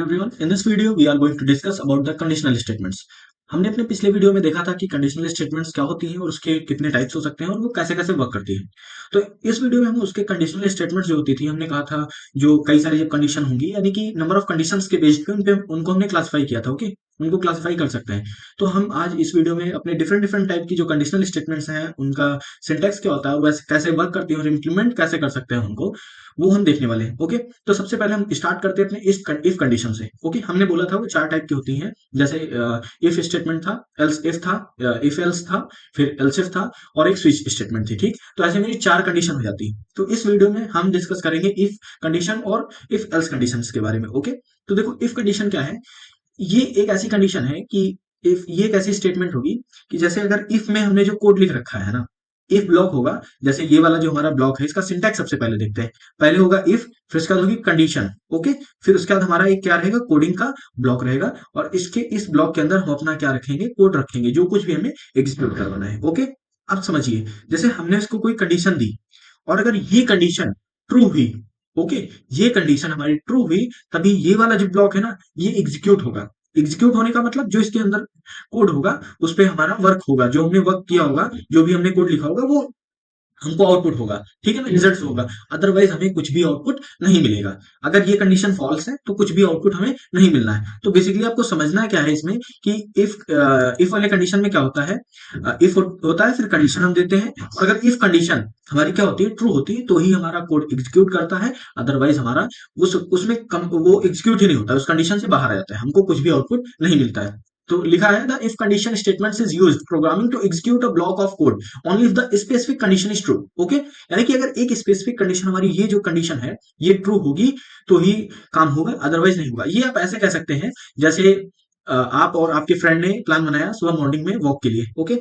everyone. In this video, we are going to discuss about the conditional statements. हमने अपने पिछले video में देखा था कि कंडीशनल स्टेटमेंट्स क्या होती हैं और उसके कितने टाइप्स हो सकते हैं और वो कैसे कैसे वर्क करती हैं। तो इस वीडियो में हम उसके कंडीशनल स्टेटमेंट्स जो होती थी, हमने कहा था जो कई सारी जब कंडीशन होंगी, यानी कि नंबर ऑफ कंडीशंस के बेस्ड पे उनको हमने क्लासिफाई किया था। ओके, उनको क्लासिफाई कर सकते हैं। तो हम आज इस वीडियो में अपने डिफरेंट डिफरेंट टाइप की जो कंडीशनल स्टेटमेंट्स हैं, उनका सिंटैक्स क्या होता है, वैसे कैसे वर्क करती है और इम्प्लीमेंट कैसे कर सकते हैं उनको, वो हम देखने वाले हैं। ओके, तो सबसे पहले हम स्टार्ट करते हैं अपने इफ कंडीशन से। ओके, हमने बोला था वो चार टाइप की होती हैं, जैसे इफ स्टेटमेंट था, एल्स इफ था, इफ एल्स था, फिर एल्स इफ था और एक स्विच स्टेटमेंट थी। ठीक, तो ऐसे मेरी चार कंडीशन हो जाती है। तो इस वीडियो में हम डिस्कस करेंगे इफ कंडीशन और इफ एल्स कंडीशन के बारे में। ओके, तो देखो इफ कंडीशन क्या है। ये एक ऐसी कंडीशन है कि इफ ये एक ऐसी स्टेटमेंट होगी कि जैसे अगर इफ में हमने जो कोड लिख रखा है ना, इफ ब्लॉक होगा, जैसे ये वाला जो हमारा ब्लॉक है, इसका सिंटैक्स सबसे पहले देखते हैं। पहले होगा इफ, फिर उसके बाद होगी कंडीशन। ओके, फिर उसके बाद हमारा एक क्या रहेगा, कोडिंग का ब्लॉक रहेगा, और इसके इस ब्लॉक के अंदर हम अपना क्या रखेंगे, कोड रखेंगे, जो कुछ भी हमें एग्जीक्यूट करवाना है। ओके, अब समझिए, जैसे हमने इसको कोई कंडीशन दी और अगर ये कंडीशन ट्रू हुई, ओके, ये कंडीशन हमारी ट्रू हुई, तभी ये वाला जो ब्लॉक है ना, ये एग्जीक्यूट होगा। एग्जीक्यूट होने का मतलब जो इसके अंदर कोड होगा उस पे हमारा वर्क होगा, जो हमने वर्क किया होगा, जो भी हमने कोड लिखा होगा, वो हमको आउटपुट होगा। ठीक है ना, रिजल्ट होगा। अदरवाइज हमें कुछ भी आउटपुट नहीं मिलेगा। अगर ये कंडीशन फॉल्स है तो कुछ भी आउटपुट हमें नहीं मिलना है। तो बेसिकली आपको समझना क्या है इसमें कि इफ वाले कंडीशन में क्या होता है, इफ होता है, फिर कंडीशन हम देते हैं, और अगर इफ कंडीशन हमारी क्या होती है, ट्रू होती है, तो ही हमारा कोड एग्जीक्यूट करता है। अदरवाइज हमारा उसमें वो एग्जीक्यूट ही नहीं होता, उस कंडीशन से बाहर आ जाता है, हमको कुछ भी आउटपुट नहीं मिलता है। तो लिखा है the if condition statement is used programming to execute a block of code only if the specific condition is true. Okay, यानी कि अगर एक स्पेसिफिक कंडीशन, हमारी ये जो कंडीशन है, ये ट्रू होगी तो ही काम होगा, अदरवाइज नहीं होगा। ये आप ऐसे कह सकते हैं जैसे आप और आपके फ्रेंड ने प्लान बनाया सुबह मॉर्निंग में वॉक के लिए। ओके,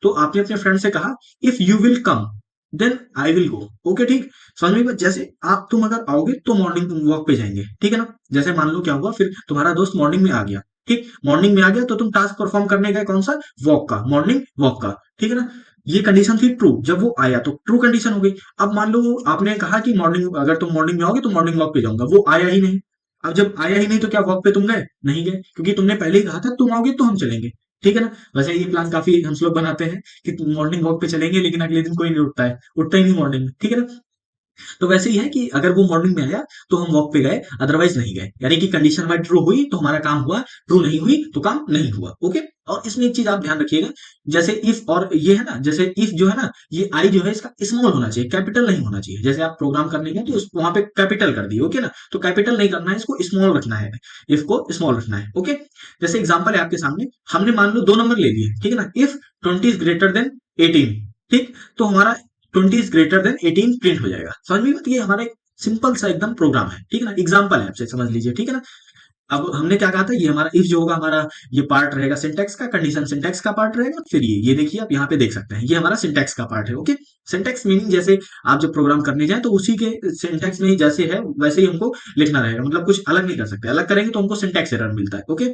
तो आपने अपने फ्रेंड से कहा if you will come then I will go. Okay, ठीक, समझ में? जैसे तुम अगर आओगे तो मॉर्निंग वॉक पे जाएंगे। ठीक है ना, जैसे मान लो क्या हुआ, फिर तुम्हारा दोस्त मॉर्निंग में आ गया। ठीक, मॉर्निंग में आ गया तो तुम टास्क परफॉर्म करने गए, कौन सा, वॉक का, मॉर्निंग वॉक का। ठीक है ना, ये कंडीशन थी ट्रू, जब वो आया तो ट्रू कंडीशन हो गई। अब मान लो आपने कहा कि मॉर्निंग, अगर तुम मॉर्निंग में आओगे तो मॉर्निंग वॉक पे जाऊंगा, वो आया ही नहीं। अब जब आया ही नहीं तो क्या वॉक पे तुम गए, नहीं गए, क्योंकि तुमने पहले ही कहा था तुम आओगे तो हम चलेंगे। ठीक है ना, वैसे ये प्लान काफी हम लोग बनाते हैं कि मॉर्निंग वॉक पे चलेंगे, लेकिन अगले दिन कोई नहीं उठता है, उठता ही नहीं मॉर्निंग में। ठीक है ना, तो वैसे ही है कि अगर वो मॉर्निंग में आया तो हम वॉक पे गए, अदरवाइज नहीं गए। यानी कि कंडीशन हमारी ट्रू हुई तो हमारा काम हुआ, ट्रू नहीं हुई तो काम नहीं हुआ। ओके, और इसमें एक चीज आप ध्यान रखिएगा, जैसे इफ और ये है ना, जैसे इफ जो है ना, ये आई जो है इसका स्मॉल होना चाहिए, कैपिटल नहीं होना चाहिए। जैसे आप प्रोग्राम करने गए तो वहां पे कैपिटल कर दिए। ओके ना, तो कैपिटल नहीं करना है, इसको स्मॉल रखना है, इफ को स्मॉल रखना है। ओके, जैसे एग्जाम्पल है आपके सामने, हमने मान लो दो नंबर ले लिए। ठीक है ना, इफ 20 इज ग्रेटर देन 18, ठीक, तो हमारा 20 इज ग्रेटर देन 18 प्रिंट हो जाएगा। समझ में? ये हमारा एक सिंपल सा एकदम प्रोग्राम है। ठीक है ना, एग्जांपल है, आपसे समझ लीजिए। ठीक है ना, अब हमने क्या कहा था, ये हमारा इफ जो होगा, हमारा ये पार्ट रहेगा सिंटैक्स का, कंडीशन सिंटैक्स का पार्ट रहेगा। फिर ये देखिए, आप यहाँ पे देख सकते हैं, ये हमारा सिंटैक्स का पार्ट है। ओके, सिंटैक्स मीनिंग जैसे आप जब प्रोग्राम करने जाए तो उसी के सिंटैक्स में ही जैसे है वैसे ही हमको लिखना रहेगा, मतलब कुछ अलग नहीं कर सकते। अलग करेंगे तो हमको सिंटैक्स एरर मिलता है। ओके,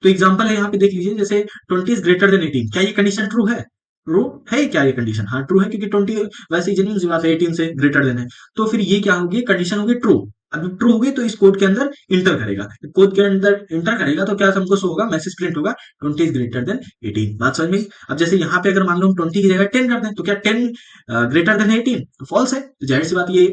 तो एग्जांपल है, यहाँ पे देख लीजिए, जैसे 20 इज ग्रेटर देन 18, क्या ये कंडीशन ट्रू है? ट्रू है क्या ये कंडीशन? हाँ, ट्रू है, क्योंकि 20 वैसे ही जेन्युइन सी बात है, 18 से ग्रेटर देन है। तो फिर ये क्या होगी, कंडीशन होगी ट्रू। अब ट्रू होगी तो इस कोड के अंदर इंटर करेगा, कोड के अंदर इंटर करेगा तो क्या हमको शो होगा, मैसेज प्रिंट होगा 20 इज ग्रेटर देन 18। बात समझ में? अब जैसे यहाँ पे अगर मान लो हम 20 की जगह 10 कर दें तो क्या 10 ग्रेटर देन 18? फॉल्स है, तो जाहिर सी बात ये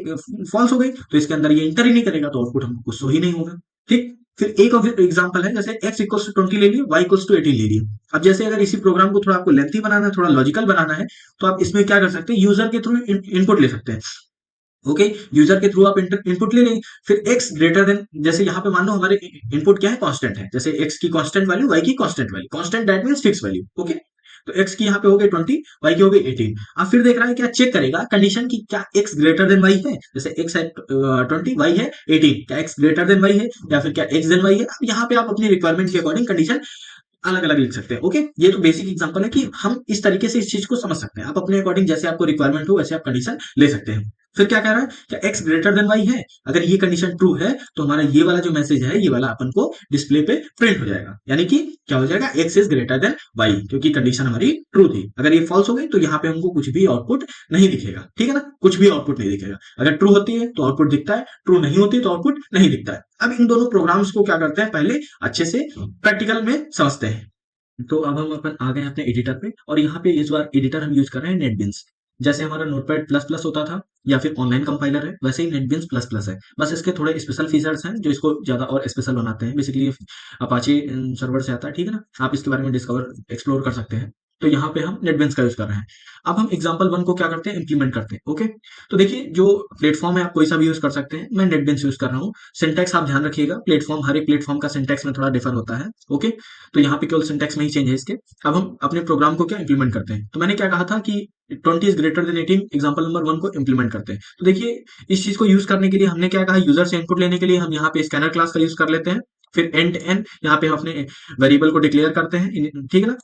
फॉल्स हो गई, तो इसके अंदर ये इंटर ही नहीं करेगा, तो आउटपुट हमको कुछ शो ही नहीं होगा। ठीक, फिर एक और एग्जांपल है, जैसे x इक्वल्स टू 20 ले लिए, y इक्वल्स टू 18 ले लिए। अब जैसे अगर इसी प्रोग्राम को थोड़ा आपको लेंथी बनाना है, थोड़ा लॉजिकल बनाना है, तो आप इसमें क्या कर सकते हैं, यूजर के थ्रू इनपुट ले सकते हैं। ओके, यूजर के थ्रू आप इनपुट ले लेंगे, फिर x ग्रेटर देन, जैसे यहाँ पे मान लो हमारे इनपुट क्या है, कांस्टेंट है, जैसे x की कांस्टेंट वैल्यू, y की constant value, constant that means fix value. Okay, तो x की यहाँ पे हो गई 20, y की हो गई 18। अब फिर देख रहा है, क्या चेक करेगा कंडीशन की, क्या x ग्रेटर देन y है, जैसे x है 20, y है 18, क्या x ग्रेटर देन y है, या फिर क्या x देन y है। अब यहाँ पे आप अपनी रिक्वायरमेंट के अकॉर्डिंग कंडीशन अलग अलग लिख सकते हैं। ओके, ये तो बेसिक एग्जांपल है कि हम इस तरीके से इस चीज को समझ सकते हैं। आप अपने अकॉर्डिंग जैसे आपको रिक्वायरमेंट हो वैसे आप कंडीशन ले सकते हैं। फिर क्या कह रहा है, क्या x ग्रेटर देन y है? अगर ये कंडीशन ट्रू है तो हमारा ये वाला जो मैसेज है ये वाला अपन को डिस्प्ले पे प्रिंट हो जाएगा, यानी कि क्या हो जाएगा, x is greater then y, क्योंकि कंडीशन हमारी ट्रू थी। अगर ये फॉल्स हो गई तो यहाँ पे हमको कुछ भी आउटपुट नहीं दिखेगा, ठीक है ना, कुछ भी आउटपुट नहीं दिखेगा। अगर ट्रू होती है तो आउटपुट दिखता है, ट्रू नहीं होती तो आउटपुट नहीं दिखता है। अब इन दोनों प्रोग्राम्स को क्या करते हैं, पहले अच्छे से प्रैक्टिकल में समझते हैं। तो अब हम अपन आ गए अपने एडिटर पे, और यहाँ पे इस बार एडिटर हम यूज कर रहे हैं नेटबीन्स। जैसे हमारा नोटपैड प्लस प्लस होता था या फिर ऑनलाइन कंपाइलर है, वैसे ही नेटबीन्स प्लस प्लस है। बस इसके थोड़े स्पेशल फीचर्स हैं जो इसको ज्यादा और स्पेशल बनाते हैं। बेसिकली अपाचे सर्वर से आता है, ठीक है ना, आप इसके बारे में डिस्कवर एक्सप्लोर कर सकते हैं। तो यहाँ पे हम नेटबीन्स का यूज कर रहे हैं। अब हम एग्जाम्पल वन को क्या करते हैं, इंप्लीमेंट करते हैं। ओके, तो देखिए जो प्लेटफॉर्म है आप कोई सा भी यूज कर सकते हैं, मैं नेटबीन्स यूज कर रहा हूँ। सिंटैक्स आप ध्यान रखिएगा, प्लेटफॉर्म हर एक प्लेटफॉर्म का सिंटैक्स में थोड़ा डिफर होता है। ओके, तो यहाँ पे केवल सिंटैक्स में ही चेंज है इसके। अब हम अपने प्रोग्राम को क्या इंप्लीमेंट करते हैं, तो मैंने क्या कहा था कि 20 is greater than 18, example number 1 को इंप्लीमेंट करते हैं। तो देखिए इस चीज को यूज करने के लिए हमने क्या कहा, यूजर से इनपुट लेने के लिए हम यहाँ पे स्कैनर क्लास का यूज कर लेते हैं। फिर एंड एन यहाँ पे हम अपने वेरिएबल को डिक्लेयर करते हैं, ठीक है ना।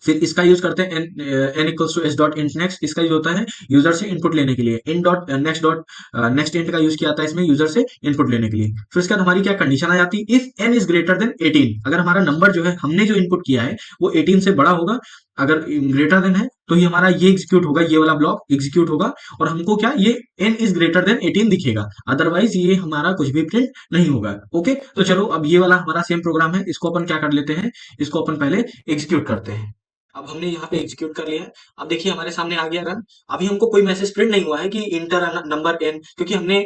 फिर इसका यूज करते हैं N equals to S dot int next, इसका यूज होता है यूजर से इनपुट लेने के लिए। इन डॉट नेक्स्ट इंट का यूज किया जाता है इसमें यूजर से इनपुट लेने के लिए। फिर उसके बाद हमारी क्या कंडीशन आ जाती है, if N is greater than 18, अगर हमारा नंबर जो है हमने जो इनपुट किया है वो 18 से बड़ा होगा, अगर ग्रेटर देन है तो ही हमारा ये एग्जीक्यूट होगा, ये वाला ब्लॉक एग्जीक्यूट होगा, और हमको क्या ये एन इज ग्रेटर देन 18 दिखेगा, अदरवाइज ये हमारा कुछ भी प्रिंट नहीं होगा। ओके, तो चलो अब ये वाला हमारा सेम प्रोग्राम है, इसको अपन क्या कर लेते हैं, इसको अपन पहले एग्जीक्यूट करते हैं। अब हमने यहाँ पे एग्जीक्यूट कर लिया है। अब देखिए हमारे सामने आ गया रन। अभी हमको कोई मैसेज प्रिंट नहीं हुआ है कि इंटर नंबर एन, क्योंकि हमने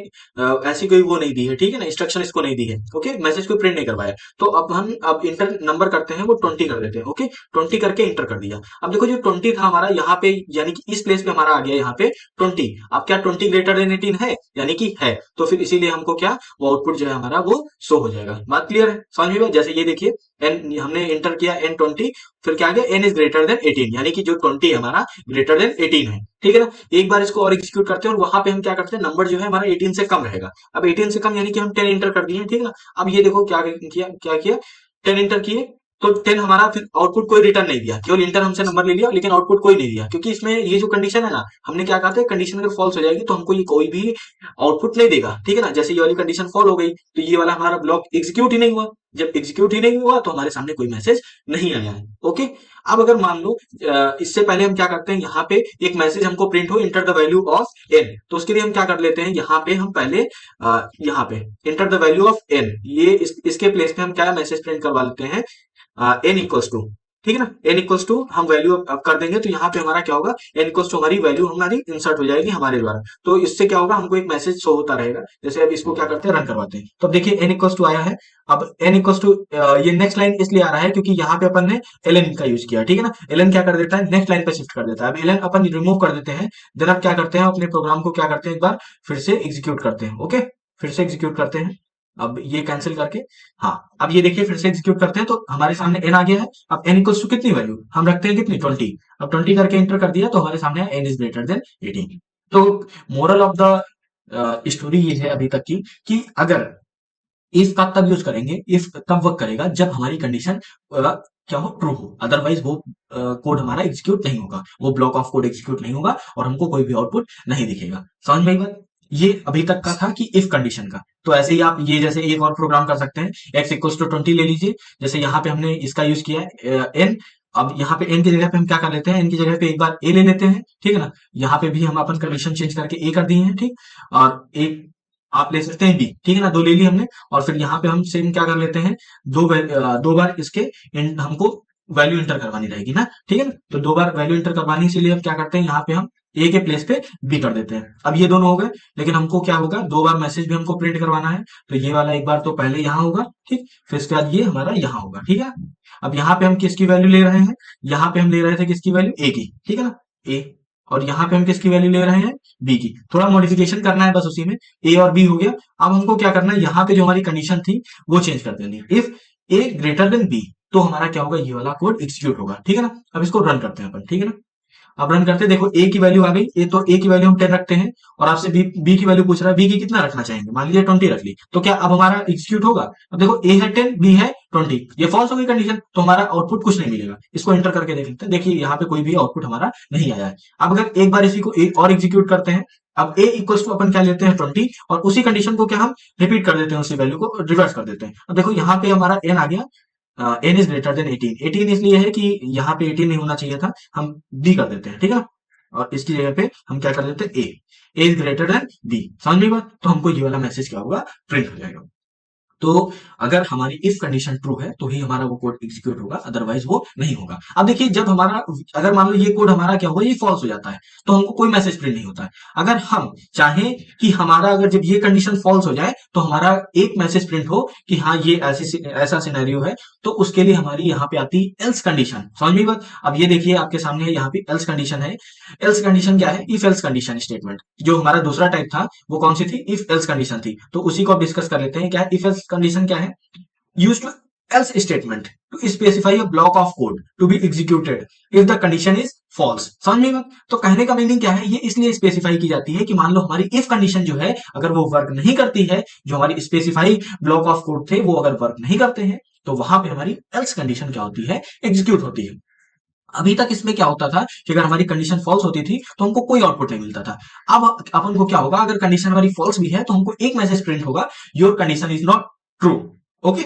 ऐसी कोई वो नहीं दी है, ठीक है ना, इंस्ट्रक्शन इसको नहीं दी है। ओके, मैसेज को प्रिंट नहीं करवाया। तो अब हम अब इंटर नंबर करते हैं, वो 20 कर देते हैं। ओके, 20 करके इंटर कर दिया। अब देखो जो 20 था हमारा यहाँ पे, यानी कि इस प्लेस पे हमारा आ गया यहाँ पे 20। अब क्या 20 ग्रेटर देन 18 है, यानी कि है, तो फिर इसीलिए हमको क्या वो आउटपुट जो है हमारा वो शो हो जाएगा। बात क्लियर है, समझ में? जैसे ये देखिए एन हमने इंटर किया एन 20, फिर क्या आ गया एन इज ग्रेटर देन 18, यानी कि जो 20 है हमारा ग्रेटर देन 18 है, ठीक है ना। एक बार इसको और एग्जीक्यूट करते हैं और वहां पे हम क्या करते हैं, नंबर जो है हमारा 18 से कम रहेगा। अब 18 से कम यानी कि हम 10 इंटर कर दिए, ठीक है ना। अब ये देखो क्या किया 10 इंटर किए तो 10 हमारा फिर आउटपुट कोई रिटर्न नहीं दिया, केवल इंटर हमसे नंबर ले लिया लेकिन आउटपुट कोई नहीं दिया, क्योंकि इसमें ये जो कंडीशन है ना, हमने क्या कहा था, कंडीशन अगर फॉल्स हो जाएगी तो हमको ये कोई भी आउटपुट नहीं देगा, ठीक है ना। जैसे ये वाली कंडीशन फॉल हो गई तो ये वाला हमारा ब्लॉक एग्जीक्यूट ही नहीं हुआ। जब एग्जीक्यूट ही नहीं हुआ तो हमारे सामने कोई मैसेज नहीं आया है। ओके, अब अगर मान लो इससे पहले हम क्या करते हैं, यहाँ पे एक मैसेज हमको प्रिंट हो enter the value of N, तो उसके लिए हम क्या कर लेते हैं, यहाँ पे हम पहले यहाँ पे enter the value of N, ये इसके प्लेस पे हम क्या मैसेज प्रिंट करवा लेते हैं, एन इक्वल्स टू, ठीक है ना, एन इक्वल्स टू हम वैल्यू अब कर देंगे तो यहाँ पे हमारा क्या होगा, एन इक्वल्स टू हमारी वैल्यू हमारी इंसर्ट हो जाएगी हमारे द्वारा। तो इससे क्या होगा, हमको एक मैसेज शो होता रहेगा। जैसे अब इसको क्या करते हैं, रन करवाते हैं, तो अब देखिए एन इक्वल्स टू आया है। अब एन इक्वल्स टू ये नेक्स्ट लाइन इसलिए आ रहा है क्योंकि यहाँ पे अपन ने एलन का यूज किया, ठीक है ना। एलन क्या कर देता है, नेक्स्ट लाइन पे शिफ्ट कर देता है। अब एलन अपन रिमूव कर देते हैं, देन अब क्या करते हैं, अपने प्रोग्राम को क्या करते हैं, एक बार फिर से एग्जीक्यूट करते हैं। ओके, फिर से एग्जीक्यूट करते हैं, अब ये कैंसिल करके, हाँ अब ये देखिए फिर से एग्जीक्यूट करते हैं तो हमारे सामने एन आ गया है। अब एन इक्वल्स टू कितनी वैल्यू हम रखते हैं, कितनी 20। अब 20 करके एंटर कर दिया तो हमारे सामने एन इज ग्रेटर देन 18। तो मोरल ऑफ द स्टोरी ये है अभी तक की, कि अगर इफ का तब यूज करेंगे, इफ तब वर्क करेगा जब हमारी कंडीशन क्या हो, ट्रू हो, अदरवाइज वो कोड हमारा एग्जीक्यूट नहीं होगा, वो ब्लॉक ऑफ कोड एग्जीक्यूट नहीं होगा और हमको कोई भी आउटपुट नहीं दिखेगा। समझ में आई बात? ये अभी तक का था कि इफ कंडीशन का। तो ऐसे ही आप ये जैसे एक और प्रोग्राम कर सकते हैं, x इक्वल्स टू 20 ले लीजिए। जैसे यहाँ पे हमने इसका यूज किया है n, अब यहाँ पे n की जगह पे हम क्या कर लेते हैं, n की जगह पे एक बार a ले लेते हैं, ठीक है ना। यहाँ पे भी हम अपन कंडीशन चेंज करके a कर दिए हैं, ठीक, और एक आप ले सकते हैं b, ठीक है ना, दो ले ली हमने। और फिर यहाँ पे हम सेम क्या कर लेते हैं, दो बार इसके हमको वैल्यू इंटर करवानी रहेगी ना, ठीक है ना। तो दो बार वैल्यू इंटर करवानी, इसीलिए हम क्या करते हैं, यहाँ पे हम ए के प्लेस पे बी कर देते हैं। अब ये दोनों हो गए, लेकिन हमको क्या होगा, दो बार मैसेज भी हमको प्रिंट करवाना है, तो ये वाला एक बार तो पहले यहाँ होगा, ठीक, फिर इसके बाद ये हमारा यहाँ होगा, ठीक है। अब यहाँ पे हम किसकी वैल्यू ले रहे हैं, यहाँ पे हम ले रहे थे किसकी वैल्यू, ए की, ठीक है ना, ए। और यहाँ पे हम किसकी वैल्यू ले रहे हैं, बी की। थोड़ा मॉडिफिकेशन करना है बस उसी में, ए और बी हो गया। अब हमको क्या करना है, यहाँ पे जो हमारी कंडीशन थी वो चेंज कर देनी। If A greater than B, तो हमारा क्या होगा, ये वाला कोड एग्जीक्यूट होगा, ठीक है ना। अब इसको रन करते हैं अपन, ठीक है ना। अब रन करते हैं, देखो ए की वैल्यू आ गई, ए तो ए की वैल्यू हम 10 रखते हैं, और आपसे बी की वैल्यू पूछ रहा है, बी की कितना रखना चाहेंगे, मान लीजिए 20 रख ली, तो क्या अब हमारा एग्जीक्यूट होगा। अब देखो ए है 10, बी है 20, ये फॉल्स हो गई कंडीशन, तो हमारा आउटपुट कुछ नहीं मिलेगा। इसको एंटर करके देख लेते हैं, देखिए यहाँ पे कोई भी आउटपुट हमारा नहीं आया है। अब अगर एक बार इसी को एक और एग्जीक्यूट करते हैं, अब a इक्वल्स टू अपन क्या लेते हैं 20 और उसी कंडीशन को क्या हम रिपीट कर देते हैं, उसी वैल्यू को रिवर्स कर देते हैं। अब देखो यहाँ पे हमारा n आ गया, n इज ग्रेटर देन 18। 18 इसलिए है कि यहाँ पे 18 नहीं होना चाहिए था, हम b कर देते हैं, ठीक है। और इसकी जगह पे हम क्या कर देते हैं a is greater then b। समझ में बात? तो हमको ये वाला मैसेज क्या होगा, प्रिंट हो जाएगा। तो अगर हमारी इफ कंडीशन ट्रू है तो ही हमारा वो कोड एग्जीक्यूट होगा, अदरवाइज वो नहीं होगा। अब देखिए जब हमारा, अगर मान लो ये कोड हमारा क्या होगा, ये फॉल्स हो जाता है तो हमको कोई मैसेज प्रिंट नहीं होता है। अगर हम चाहें कि हमारा, अगर जब ये कंडीशन फॉल्स हो जाए तो हमारा एक मैसेज प्रिंट हो कि हाँ ये ऐसा सिनेरियो है, तो उसके लिए हमारी यहाँ पे आती है एल्स कंडीशन। समझ में बात? अब ये देखिए आपके सामने यहाँ पे एल्स कंडीशन है। एल्स कंडीशन क्या है? If else condition statement. जो हमारा दूसरा टाइप था वो कौन सी थी? इफ एल्स कंडीशन थी। तो उसी को अब डिस्कस कर लेते हैं। क्या है इफ एल्स कंडीशन? क्या है? Used to else statement to specify a block of code to be executed if the condition is false। समझ में बात? तो कहने का मीनिंग क्या है, ये इसलिए स्पेसिफाई की जाती है कि मान लो हमारी इफ कंडीशन जो है अगर वो वर्क नहीं करती है, जो हमारी स्पेसिफाई ब्लॉक ऑफ कोड थे वो अगर वर्क नहीं करते हैं, तो वहां पे हमारी एल्स कंडीशन क्या होती है, एग्जीक्यूट होती है। अभी तक इसमें क्या होता था कि अगर हमारी कंडीशन फॉल्स होती थी तो हमको कोई आउटपुट नहीं मिलता था। अब अपन को क्या होगा, अगर कंडीशन हमारी फॉल्स भी है तो हमको एक मैसेज प्रिंट होगा, your condition is not true. Okay,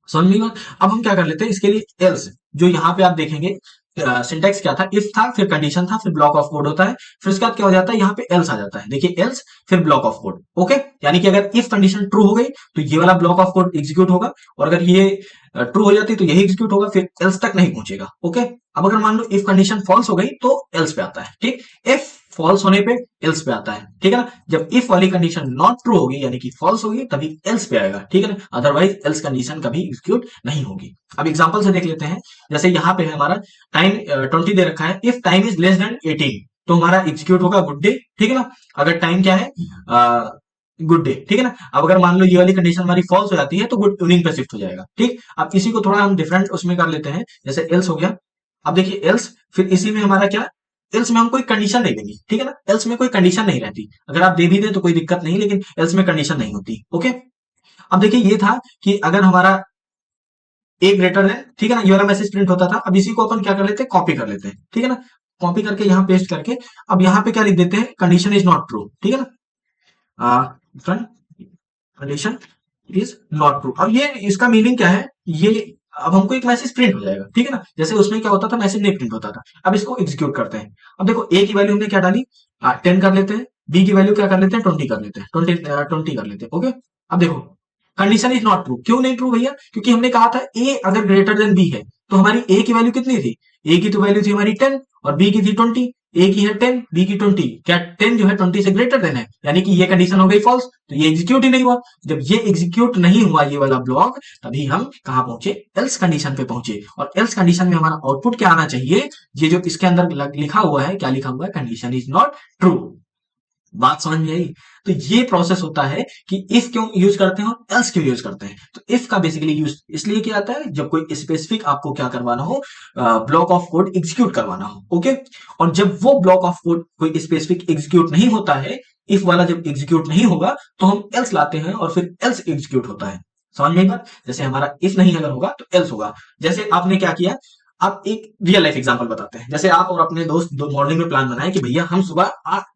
समझ में बात? अब हम क्या कर लेते हैं इसके लिए एल्स, जो यहाँ पे आप देखेंगे सिंटेक्स क्या था, इफ था, फिर कंडीशन था, फिर ब्लॉक ऑफ कोड होता है, फिर उसके बाद क्या हो जाता है, यहाँ पे एल्स आ जाता है। देखिए एल्स फिर ब्लॉक ऑफ कोड। ओके, यानी कि अगर इफ कंडीशन ट्रू हो गई तो ये वाला ब्लॉक ऑफ कोड एग्जीक्यूट होगा, और अगर ये ट्रू हो जाती तो यही एग्जीक्यूट होगा, फिर एल्स तक नहीं पहुंचेगा। ओके, अब अगर मान लो इफ कंडीशन फॉल्स हो गई तो एल्स पे आता है, ठीक। इफ फॉल्स होने पे एल्स पे आता है, ठीक है ना। जब इफ वाली कंडीशन नॉट ट्रू होगी यानी कि फॉल्स होगी तभी एल्स पे आएगा, ठीक है ना। अदरवाइज एल्स कंडीशन कभी एग्जीक्यूट नहीं होगी। अब एग्जांपल से देख लेते हैं। जैसे यहाँ पे है हमारा टाइम 20 दे रखा है, if time is less than 18 तो हमारा एग्जीक्यूट होगा गुड डे, ठीक है ना। अगर टाइम क्या है, गुड डे, ठीक है ना। अब अगर मान लो ये वाली कंडीशन हमारी फॉल्स हो जाती है तो गुड इवनिंग पे शिफ्ट हो जाएगा, ठीक। अब इसी को थोड़ा हम डिफरेंट उसमें कर लेते हैं, जैसे एल्स हो गया। अब देखिए एल्स, फिर इसी में हमारा क्या, एल्स में हम कोई कंडीशन नहीं देंगे, ठीक है ना। एल्स में कोई कंडीशन नहीं रहती, अगर आप दे भी दें तो कोई दिक्कत नहीं, लेकिन एल्स में कंडीशन नहीं होती। ओके, अब देखिए ये था कि अगर हमारा ए ग्रेटर देन, ठीक है ना, ये वाला मैसेज प्रिंट होता था। अब इसी को अपन क्या कर लेते हैं, कॉपी कर लेते हैं, ठीक है ना। कॉपी करके यहाँ पेस्ट करके अब यहाँ पे क्या लिख देते हैं, कंडीशन इज नॉट ट्रू, ठीक है ना। Condition is not true. अब ये इसका मीनिंग क्या है, ये अब हमको एक मैसेज प्रिंट हो जाएगा, ठीक है ना। जैसे उसमें क्या होता था, मैसेज नहीं प्रिंट होता था। अब इसको एग्जीक्यूट करते हैं। अब देखो ए की वैल्यू हमने क्या डाली, 10 कर लेते हैं। बी की वैल्यू क्या कर लेते हैं, 20 कर लेते हैं, 20 कर लेते हैं। ओके, अब देखो कंडीशन इज नॉट ट्रू। क्यों नहीं ट्रू भैया? क्योंकि हमने कहा था ए अगर ग्रेटर देन बी है तो हमारी ए की वैल्यू कितनी थी, ए की तो वैल्यू थी हमारी 10 और बी की थी 20। ए की है 10, बी की 20, क्या 10 जो है 20 से ग्रेटर देन है, यानी कि ये कंडीशन हो गई फॉल्स, तो ये एग्जीक्यूट ही नहीं हुआ। जब ये एग्जीक्यूट नहीं हुआ ये वाला ब्लॉक, तभी हम कहां पहुंचे, एल्स कंडीशन पे पहुंचे। और एल्स कंडीशन में हमारा आउटपुट क्या आना चाहिए, ये जो इसके अंदर लिखा हुआ है, क्या लिखा हुआ है, कंडीशन इज नॉट ट्रू। बात समझ में आई? तो ये प्रोसेस होता है कि इफ क्यों यूज करते हैं और एल्स क्यों यूज करते हैं। तो इफ का बेसिकली यूज इसलिए किया जाता है जब कोई स्पेसिफिक आपको क्या करवाना हो, ब्लॉक ऑफ कोड एग्जीक्यूट करवाना हो। ओके, और जब वो ब्लॉक ऑफ कोड कोई स्पेसिफिक एग्जीक्यूट नहीं होता है, इफ वाला जब एग्जीक्यूट नहीं होगा तो हम एल्स लाते हैं और फिर एल्स एग्जीक्यूट होता है। समझ में बात? जैसे हमारा इफ नहीं अगर होगा तो एल्स होगा। जैसे आपने क्या किया, आप एक रियल लाइफ एग्जांपल बताते हैं। जैसे आप और अपने दोस्त दो मॉर्निंग में प्लान बनाए कि भैया हम सुबह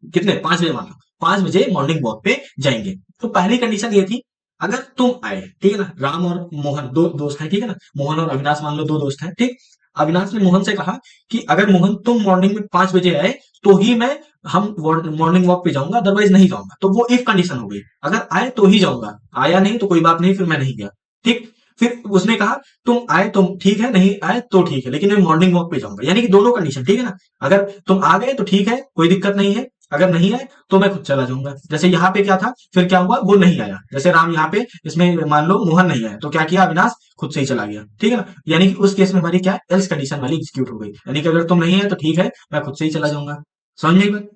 कितने 5 बजे, मान लो 5 बजे मॉर्निंग वॉक पे जाएंगे। तो पहली कंडीशन ये थी, अगर तुम आए, ठीक है ना, राम और मोहन दो दोस्त हैं, ठीक है ना, मोहन और अविनाश मान लो दो दोस्त हैं, ठीक। अविनाश ने मोहन से कहा कि अगर मोहन तुम मॉर्निंग में 5 बजे आए तो ही मैं हम मॉर्निंग वॉक पे जाऊंगा, अदरवाइज नहीं जाऊंगा। तो वो इफ कंडीशन हो गई, अगर आए तो ही जाऊंगा, आया नहीं तो कोई बात नहीं, फिर मैं नहीं गया, ठीक। फिर उसने कहा तुम आए तो ठीक है, नहीं आए तो ठीक है, लेकिन मैं मॉर्निंग वॉक पे जाऊंगा, यानी कि दोनों कंडीशन, ठीक है ना। अगर तुम आ गए तो ठीक है, कोई दिक्कत नहीं है, अगर नहीं आए तो मैं खुद चला जाऊंगा। जैसे यहाँ पे क्या था, फिर क्या हुआ, वो नहीं आया। जैसे राम यहाँ पे, इसमें मान लो मोहन नहीं आया, तो क्या किया, अविनाश खुद से ही चला गया, ठीक है ना। यानी कि उस केस में हमारी क्या, एल्स कंडीशन वाली एग्जीक्यूट हो गई, यानी कि अगर तुम नहीं है तो ठीक है, मैं खुद से ही चला जाऊंगा। समझ में आई बात?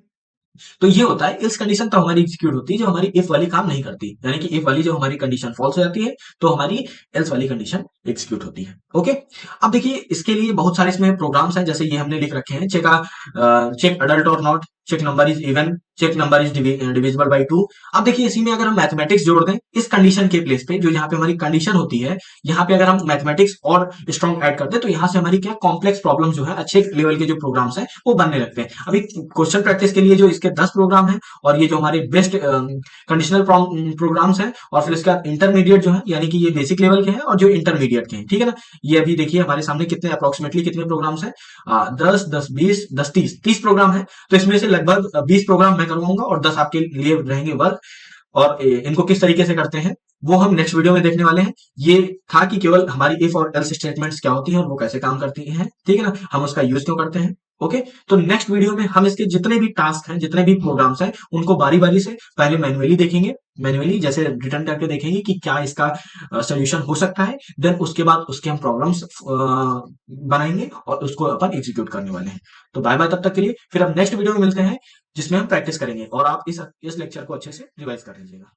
तो ये होता है, इस कंडीशन तो हमारी एग्जीक्यूट होती है जो हमारी इफ वाली काम नहीं करती, यानी कि इफ वाली जो हमारी कंडीशन फॉल्स हो जाती है तो हमारी एल्स वाली कंडीशन एग्जीक्यूट होती है। ओके, अब देखिए इसके लिए बहुत सारे इसमें प्रोग्राम्स हैं, जैसे ये हमने लिख रखे हैं, चेक अडल्ट और not, check number is even, check number is divisible by 2। अब देखिए इसी में अगर हम मैथमेटिक्स जोड़ दें इस कंडीशन के प्लेस पे, जो यहाँ पे हमारी कंडीशन होती है, यहाँ पे अगर हम मैथमेटिक्स और स्ट्रॉन्ग ऐड करते हैं तो यहाँ से हमारी क्या कॉम्प्लेक्स प्रॉब्लम जो है, अच्छे लेवल के जो प्रोग्राम्स हैं वो बनने लगते हैं। अभी क्वेश्चन प्रैक्टिस के लिए जो इसके 10 प्रोग्राम है और ये जो हमारे बेस्ट कंडीशनल प्रोग्राम्स हैं, और फिर इसका इंटरमीडिएट जो है, यानी कि ये बेसिक लेवल के हैं और जो इंटरमीडिएट के हैं, ठीक है ना। ये अभी देखिए हमारे सामने कितने अप्रोक्सीमेटली कितने प्रोग्राम्स हैं, 10 10 20 10 30 प्रोग्राम है। तो इसमें से लगभग 20 प्रोग्राम मैं करवाऊंगा और 10 आपके लिए रहेंगे वर्क। और इनको किस तरीके से करते हैं वो हम नेक्स्ट वीडियो में देखने वाले हैं। ये था कि केवल हमारी इफ और एल्स स्टेटमेंट्स क्या होती हैं और वो कैसे काम करती हैं, ठीक है ना, हम उसका यूज क्यों करते हैं। ओके, तो नेक्स्ट वीडियो में हम इसके जितने भी टास्क हैं, जितने भी प्रोग्राम्स हैं, उनको बारी बारी से पहले मैन्युअली देखेंगे, मैन्युअली जैसे रिटर्न करके देखेंगे कि क्या इसका सोल्यूशन हो सकता है। देन उसके बाद उसके हम प्रॉब्लम्स बनाएंगे और उसको अपन एग्जीक्यूट करने वाले हैं। तो बाय बाय तब तक के लिए, फिर हम नेक्स्ट वीडियो में मिलते हैं जिसमें हम प्रैक्टिस करेंगे और आप इस लेक्चर को अच्छे से रिवाइज कर लीजिएगा।